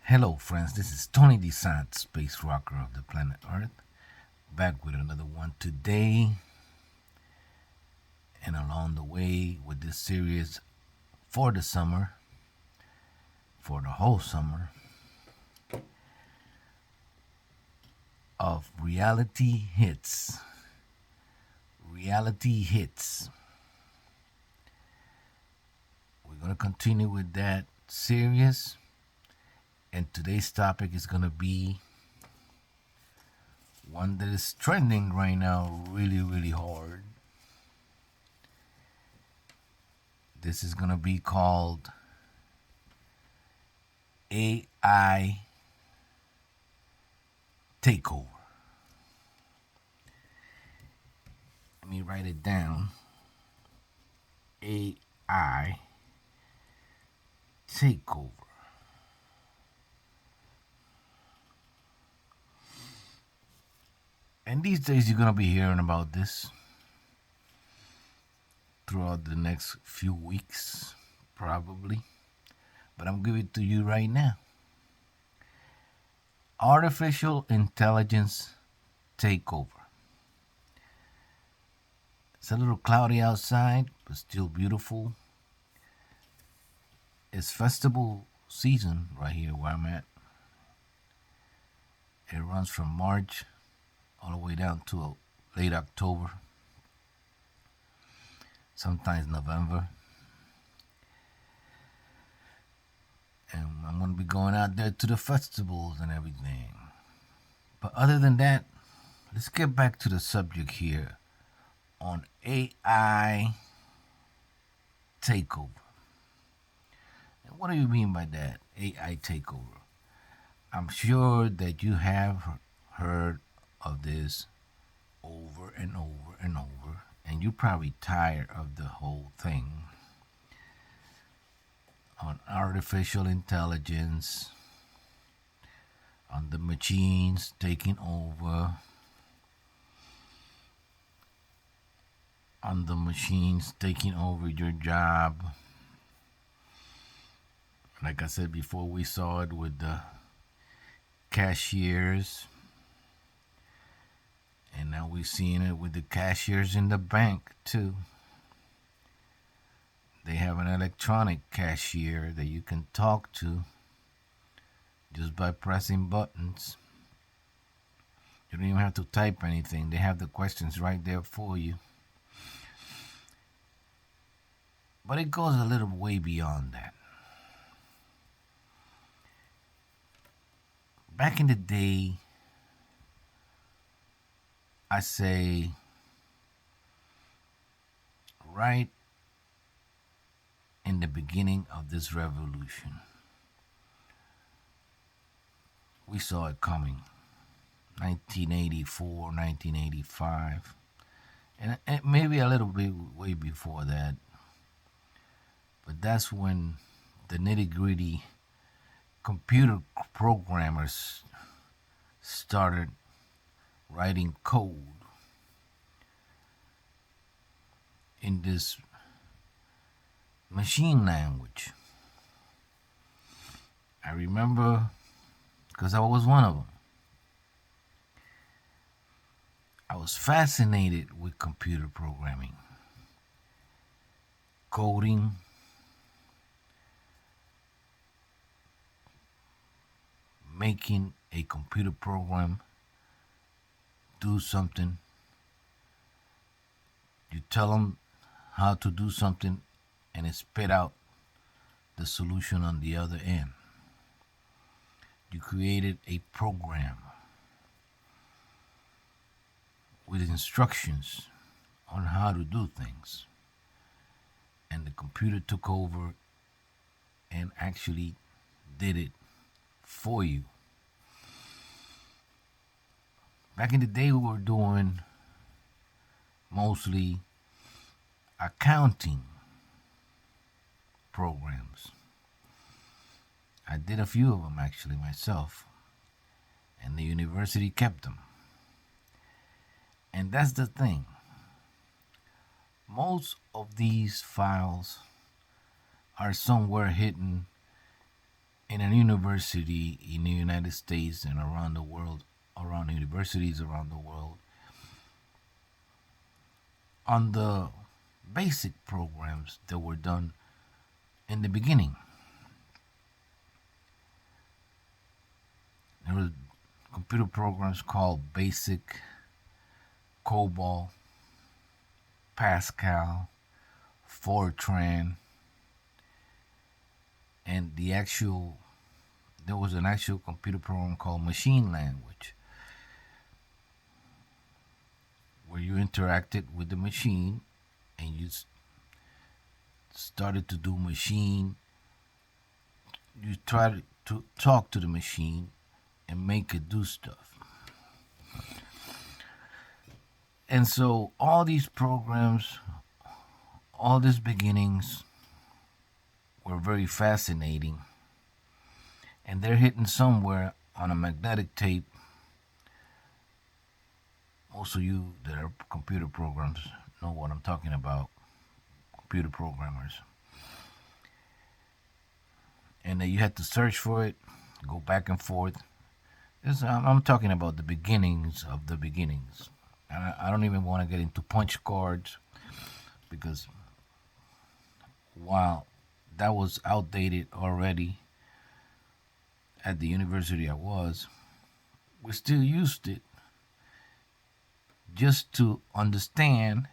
Hello, friends. This is Tony DeSant, space rocker of the planet Earth, back with another one today. And along the way with this series for the summer, for the whole summer, of reality hits. Reality hits. We're going to continue with that series. And today's topic is going to be one that is trending right now really, really hard. This is going to be called AI Takeover. Let me write it down. AI Takeover. And these days you're going to be hearing about this throughout the next few weeks, probably. But I'm giving it to you right now. Artificial intelligence takeover. It's a little cloudy outside, but still beautiful. It's festival season right here where I'm at. It runs from March all the way down to late October, sometimes November. And I'm going to be going out there to the festivals and everything. But other than that, let's get back to the subject here on AI takeover. And what do you mean by that, AI takeover? I'm sure that you have heard of this over and over and over, and you're probably tired of the whole thing on artificial intelligence, on the machines taking over, on the machines taking over your job. Like I said before, we saw it with the cashiers, and now we're seeing it with the cashiers in the bank too. They have an electronic cashier that you can talk to just by pressing buttons. You don't even have to type anything. They have the questions right there for you. But it goes a little way beyond that. Back in the day, I say, right in the beginning of this revolution, we saw it coming. 1984, 1985, and maybe a little bit way before that. But that's when the nitty gritty computer programmers started writing code in this machine language. I remember because I was one of them. I was fascinated with computer programming, coding, making a computer program do something. You tell them how to do something and it spit out the solution on the other end. You created a program with instructions on how to do things. And the computer took over and actually did it for you. Back in the day, we were doing mostly accounting programs. I did a few of them actually myself, and the university kept them. And that's the thing. Most of these files are somewhere hidden in a university in the United States and around the world, around universities around the world, on the basic programs that were done in the beginning. There were computer programs called Basic, COBOL, Pascal, Fortran, and there was an actual computer program called Machine Language, where you interacted with the machine and you started to do machine. You tried to talk to the machine and make it do stuff. And so all these programs, all these beginnings were very fascinating. And they're hidden somewhere on a magnetic tape. Most of you that are computer programs know what I'm talking about, computer programmers. And you had to search for it, go back and forth. I'm talking about the beginnings of the beginnings. I don't even want to get into punch cards because while that was outdated already at the university I was, we still used it just to understand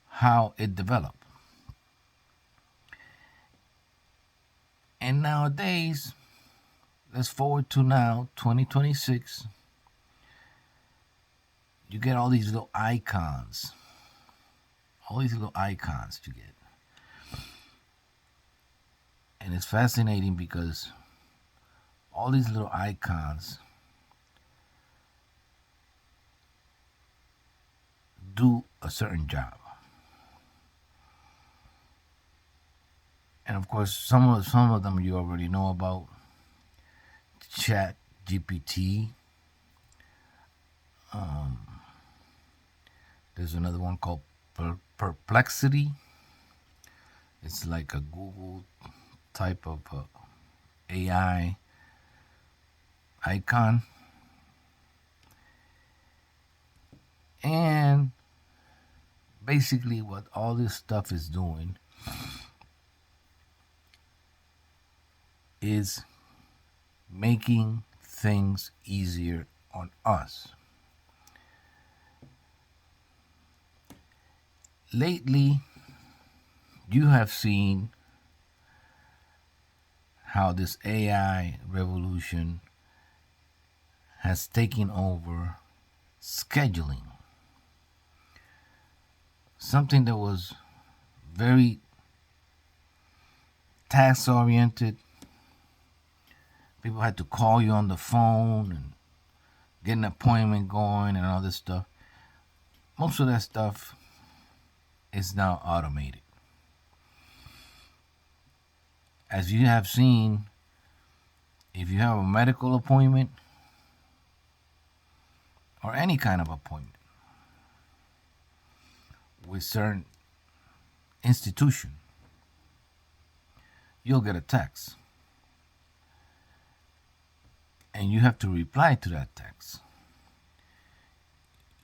how it developed. And nowadays, let's forward to now, 2026, you get all these little icons. All these little icons you get. And it's fascinating because all these little icons do a certain job. And of course, some of them you already know about. Chat GPT. There's another one called Perplexity. It's like a Google type of AI icon. And basically what all this stuff is doing is making things easier on us. Lately, you have seen how this AI revolution has taken over scheduling. Something that was very task oriented. People had to call you on the phone and get an appointment going and all this stuff. Most of that stuff is now automated. As you have seen, if you have a medical appointment or any kind of appointment with certain institution, you'll get a text. And you have to reply to that text.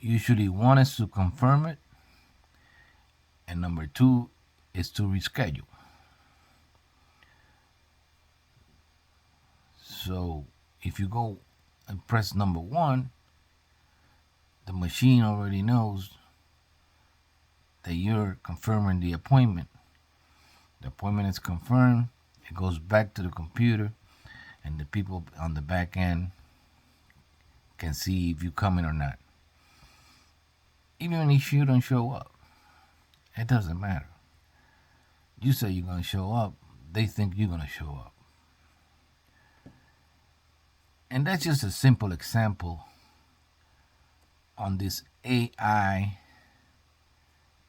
Usually one is to confirm it, and number two is to reschedule. So if you go and press number one, the machine already knows that you're confirming the appointment. The appointment is confirmed. It goes back to the computer, and the people on the back end can see if you're coming or not. Even if you don't show up, it doesn't matter. You say you're going to show up, they think you're going to show up. And that's just a simple example on this AI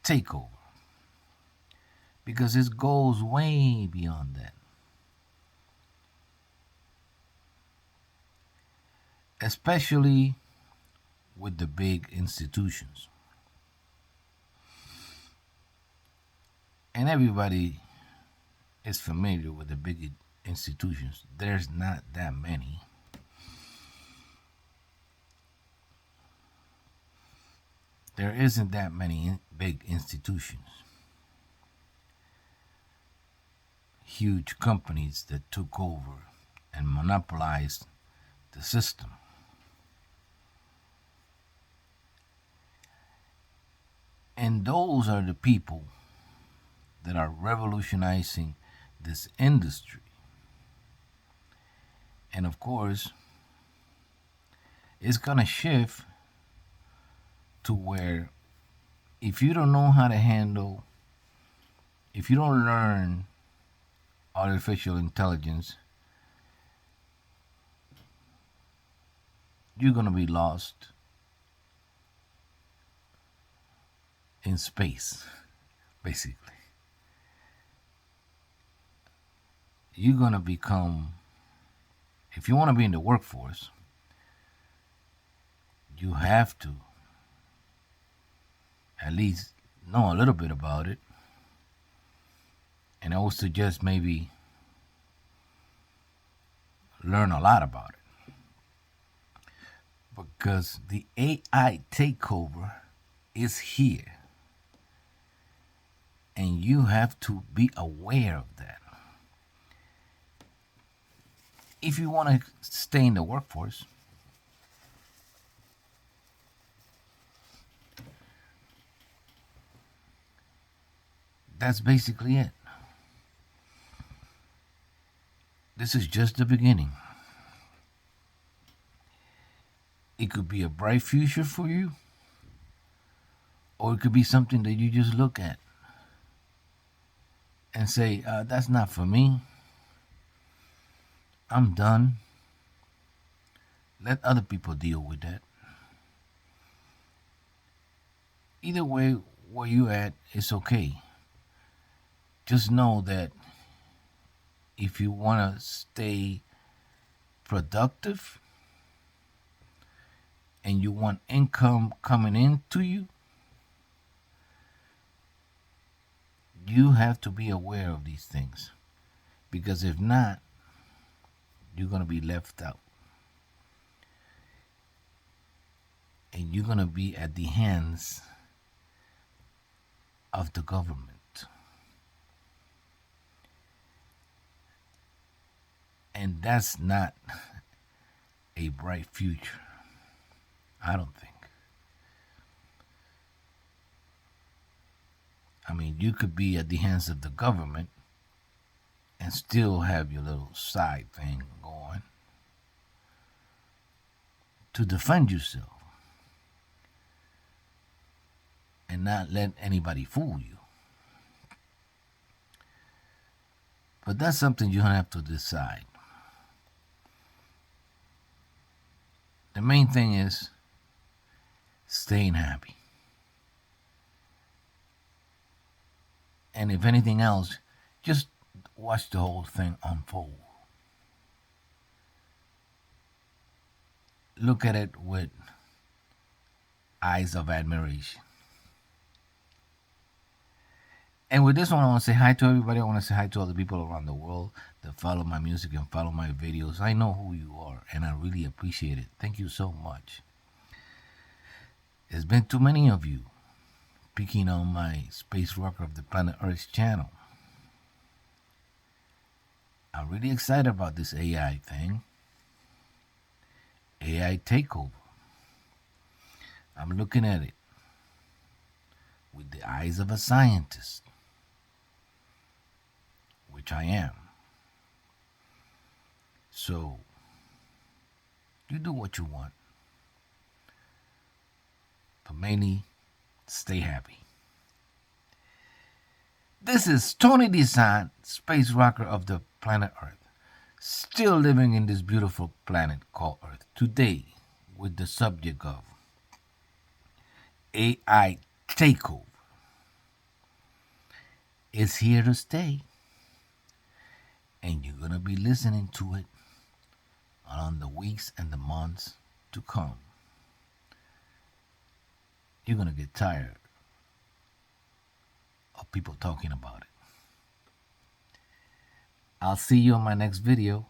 takeover, because it goes way beyond that. Especially with the big institutions. And everybody is familiar with the big institutions. There's not that many. There isn't that many big institutions, huge companies that took over and monopolized the system. And those are the people that are revolutionizing this industry. And of course, it's going to shift to where if you don't know how to handle, if you don't learn artificial intelligence, you're going to be lost in space, basically. You're going to become, if you want to be in the workforce, you have to at least know a little bit about it. And I would suggest maybe learn a lot about it. Because the AI takeover is here. And you have to be aware of that. If you want to stay in the workforce, that's basically it. This is just the beginning. It could be a bright future for you, or it could be something that you just look at and say, that's not for me. I'm done. Let other people deal with that. Either way, where you at, it's okay. Just know that if you want to stay productive and you want income coming into you, you have to be aware of these things. Because if not, you're going to be left out. And you're going to be at the hands of the government. And that's not a bright future, I don't think. I mean, you could be at the hands of the government and still have your little side thing going to defend yourself and not let anybody fool you. But that's something you have to decide. The main thing is staying happy. And if anything else, just watch the whole thing unfold. Look at it with eyes of admiration. And with this one, I want to say hi to everybody. I want to say hi to all the people around the world that follow my music and follow my videos. I know who you are, and I really appreciate it. Thank you so much. There's been too many of you peeking on my Space Rocker of the Planet Earth channel. I'm really excited about this AI thing. AI takeover. I'm looking at it with the eyes of a scientist, which I am. So, you do what you want, but mainly stay happy. This is Tony Desant, Space Rocker of the Planet Earth, still living in this beautiful planet called Earth. Today, with the subject of AI takeover. It's here to stay, and you're going to be listening to it on the weeks and the months to come. You're going to get tired of people talking about it. I'll see you on my next video.